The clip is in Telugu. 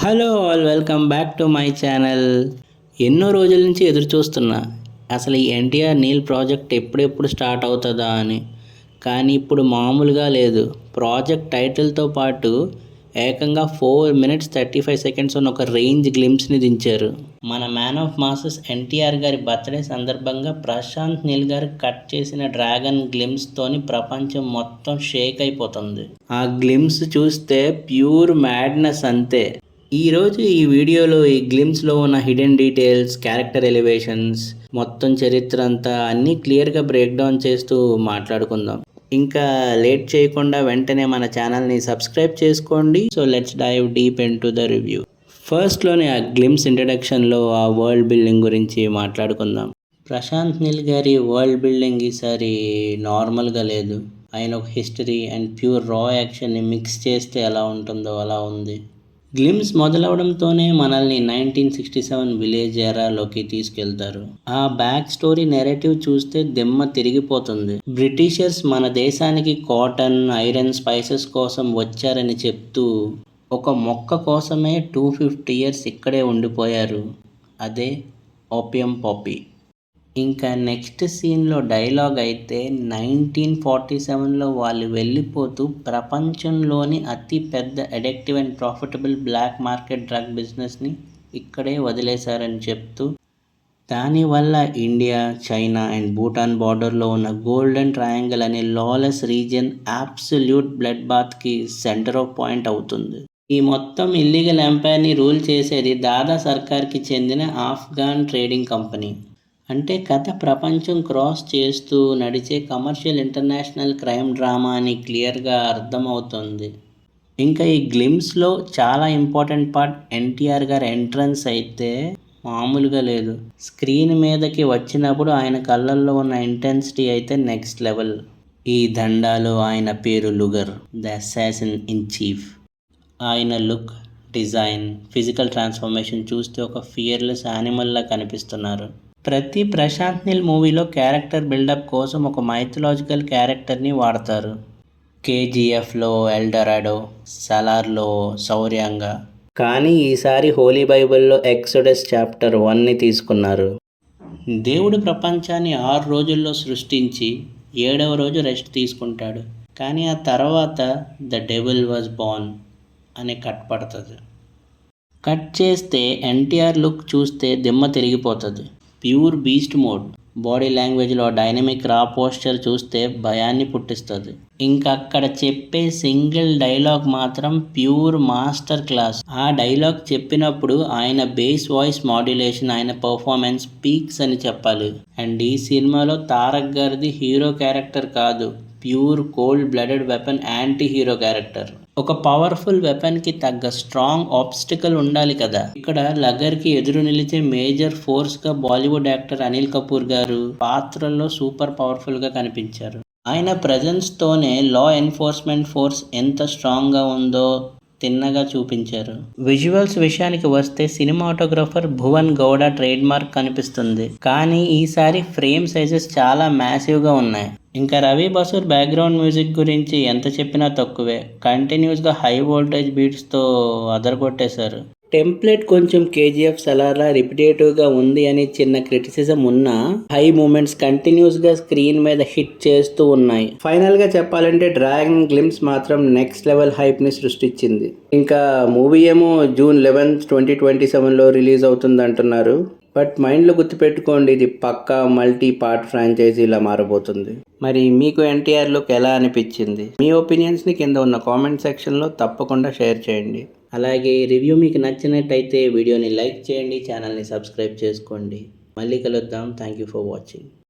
Hello all, welcome back to my channel. ఎన్నో రోజుల నుంచి ఎదురు చూస్తున్నా అసలు ఈ ఎన్టీఆర్ నీల్ ప్రాజెక్ట్ ఎప్పుడెప్పుడు స్టార్ట్ అవుతుందా అని. కానీ ఇప్పుడు మామూలుగా లేదు. ప్రాజెక్ట్ టైటిల్తో పాటు ఏకంగా 4 minutes 35 seconds ఉన్న ఒక రేంజ్ గ్లిమ్స్ని దించారు. మన మ్యాన్ ఆఫ్ మాసెస్ ఎన్టీఆర్ గారి బర్త్డే సందర్భంగా ప్రశాంత్ నీల్ గారు కట్ చేసిన డ్రాగన్ గ్లిమ్స్తోని ప్రపంచం మొత్తం షేక్ అయిపోతుంది. ఆ గ్లిమ్స్ చూస్తే ప్యూర్ మ్యాడ్నెస్ అంతే. ఈరోజు ఈ వీడియోలో ఈ గ్లిమ్స్లో ఉన్న హిడెన్ డీటెయిల్స్, క్యారెక్టర్ ఎలివేషన్స్, మొత్తం చరిత్ర అంతా అన్నీ క్లియర్గా బ్రేక్ డౌన్ చేస్తూ మాట్లాడుకుందాం. ఇంకా లేట్ చేయకుండా వెంటనే మన ఛానల్ని సబ్స్క్రైబ్ చేసుకోండి. So let's dive deep into the review. ఫస్ట్లోనే ఆ గ్లిమ్స్ ఇంట్రడక్షన్లో ఆ వరల్డ్ బిల్డింగ్ గురించి మాట్లాడుకుందాం. ప్రశాంత్ నీల్ గారి వరల్డ్ బిల్డింగ్ ఈసారి నార్మల్గా లేదు. ఆయన ఒక history and pure raw యాక్షన్ని mix చేస్తే ఎలా ఉంటుందో అలా ఉంది. గ్లిమ్స్ మొదలవడంతోనే మనల్ని 1967 విలేజ్ ఎరాలోకి తీసుకెళ్తారు. ఆ బ్యాక్ స్టోరీ నెరేటివ్ చూస్తే దిమ్మ తిరిగిపోతుంది. బ్రిటిషర్స్ మన దేశానికి కాటన్, ఐరన్, స్పైసెస్ కోసం వచ్చారని చెప్తూ ఒక మొక్క కోసమే 250 years ఇక్కడే ఉండిపోయారు. అదే ఓపియం పాపీ. ఇంకా నెక్స్ట్ సీన్లో డైలాగ్ అయితే 1947లో వాళ్ళు వెళ్ళిపోతూ ప్రపంచంలోని అతి పెద్ద addictive and profitable black market drug బిజినెస్ని ఇక్కడే వదిలేశారని చెప్తూ, దానివల్ల ఇండియా, చైనా అండ్ భూటాన్ బార్డర్లో ఉన్న గోల్డెన్ ట్రయాంగిల్ అనే లాలెస్ రీజియన్ అబ్సల్యూట్ బ్లడ్ బాత్కి సెంటర్ ఆఫ్ పాయింట్ అవుతుంది. ఈ మొత్తం ఇల్లీగల్ ఎంపైర్ని రూల్ చేసేది దాదా సర్కార్కి చెందిన ఆఫ్ఘాన్ ట్రేడింగ్ కంపెనీ. అంటే కథ ప్రపంచం క్రాస్ చేస్తూ నడిచే కమర్షియల్ ఇంటర్నేషనల్ క్రైమ్ డ్రామా అని క్లియర్గా అర్థమవుతుంది. ఇంకా ఈ గ్లిమ్స్లో చాలా ఇంపార్టెంట్ పార్ట్ ఎన్టీఆర్ గారి ఎంట్రన్స్ అయితే మామూలుగా లేదు. స్క్రీన్ మీదకి వచ్చినప్పుడు ఆయన కళ్ళల్లో ఉన్న ఇంటెన్సిటీ అయితే నెక్స్ట్ లెవెల్. ఈ దండాలో ఆయన పేరు లుగర్, ద అసాసిన్ ఇన్ చీఫ్. ఆయన లుక్, డిజైన్, ఫిజికల్ ట్రాన్స్ఫర్మేషన్ చూస్తే ఒక ఫియర్లెస్ యానిమల్లా కనిపిస్తున్నారు. ప్రతి ప్రశాంత్ నీల్ మూవీలో క్యారెక్టర్ బిల్డప్ కోసం ఒక మైథలాజికల్ క్యారెక్టర్ని వాడతారు. కేజీఎఫ్లో ఎల్డరాడో, సలార్లో శౌర్యంగా. కానీ ఈసారి హోలీ బైబిల్లో ఎక్సోడస్ చాప్టర్ 1ని తీసుకున్నారు. దేవుడు ప్రపంచాన్ని 6 రోజుల్లో సృష్టించి 7వ రోజు రెస్ట్ తీసుకుంటాడు. కానీ ఆ తర్వాత ద డెవిల్ వాజ్ బోర్న్ అని కట్ పడుతుంది. కట్ చేస్తే ఎన్టీఆర్ లుక్ చూస్తే దిమ్మ తిరిగిపోతుంది. Pure beast mode. బాడీ లాంగ్వేజ్లో డైనమిక్ రా పోస్చర్ చూస్తే భయాన్ని పుట్టిస్తుంది. ఇంకా అక్కడ చెప్పే సింగిల్ డైలాగ్ మాత్రం ప్యూర్ మాస్టర్ క్లాస్. ఆ డైలాగ్ చెప్పినప్పుడు ఆయన బేస్ వాయిస్ మాడ్యులేషన్, ఆయన పర్ఫార్మెన్స్ పీక్స్ అని చెప్పాలి. అండ్ ఈ సినిమాలో తారక్ గారిది హీరో క్యారెక్టర్ కాదు, pure cold blooded weapon anti hero character. ఒక పవర్ఫుల్ వెపన్కి తగ్గ స్ట్రాంగ్ ఆబ్స్టికల్ ఉండాలి కదా. ఇక్కడ లగర్కి ఎదురు నిలిచే మేజర్ ఫోర్స్గా బాలీవుడ్ యాక్టర్ అనిల్ కపూర్ గారు పాత్రల్లో సూపర్ పవర్ఫుల్గా కనిపించారు. ఆయన ప్రజెన్స్తోనే లా ఎన్ఫోర్స్మెంట్ ఫోర్స్ ఎంత స్ట్రాంగ్గా ఉందో తిన్నగా చూపించారు. విజువల్స్ విషయానికి వస్తే cinematographer Bhuvan Gowda trade mark కనిపిస్తుంది. కానీ ఈసారి ఫ్రేమ్ సైజెస్ చాలా మ్యాసివ్గా ఉన్నాయి. ఇంకా రవి బసూర్ బ్యాక్గ్రౌండ్ మ్యూజిక్ గురించి ఎంత చెప్పినా తక్కువే. కంటిన్యూస్గా హై వోల్టేజ్ బీట్స్తో అదరగొట్టేశారు. టెంప్లెట్ కొంచెం కేజీఎఫ్ సలార్లా రిపిటేటివ్గా ఉంది అని చిన్న క్రిటిసిజం ఉన్నా, హై మూమెంట్స్ కంటిన్యూస్గా స్క్రీన్ మీద హిట్ చేస్తూ ఉన్నాయి. ఫైనల్గా చెప్పాలంటే డ్రాగన్ గ్లిమ్స్ మాత్రం నెక్స్ట్ లెవెల్ హైప్ని సృష్టించింది. ఇంకా మూవీ ఏమో June 11th, 2027లో రిలీజ్ అవుతుంది అంటున్నారు. బట్ మైండ్లో గుర్తుపెట్టుకోండి, ఇది పక్కా మల్టీ పార్ట్ ఫ్రాంచైజీలా మారబోతుంది. మరి మీకు ఎన్టీఆర్ లుక్ ఎలా అనిపించింది? మీ ఒపీనియన్స్ని కింద ఉన్న కామెంట్ సెక్షన్లో తప్పకుండా షేర్ చేయండి. అలాగే రివ్యూ మీకు నచ్చినట్టయితే వీడియోని లైక్ చేయండి, ఛానల్ని సబ్స్క్రైబ్ చేసుకోండి. మళ్ళీ కలుద్దాం. Thank you for watching.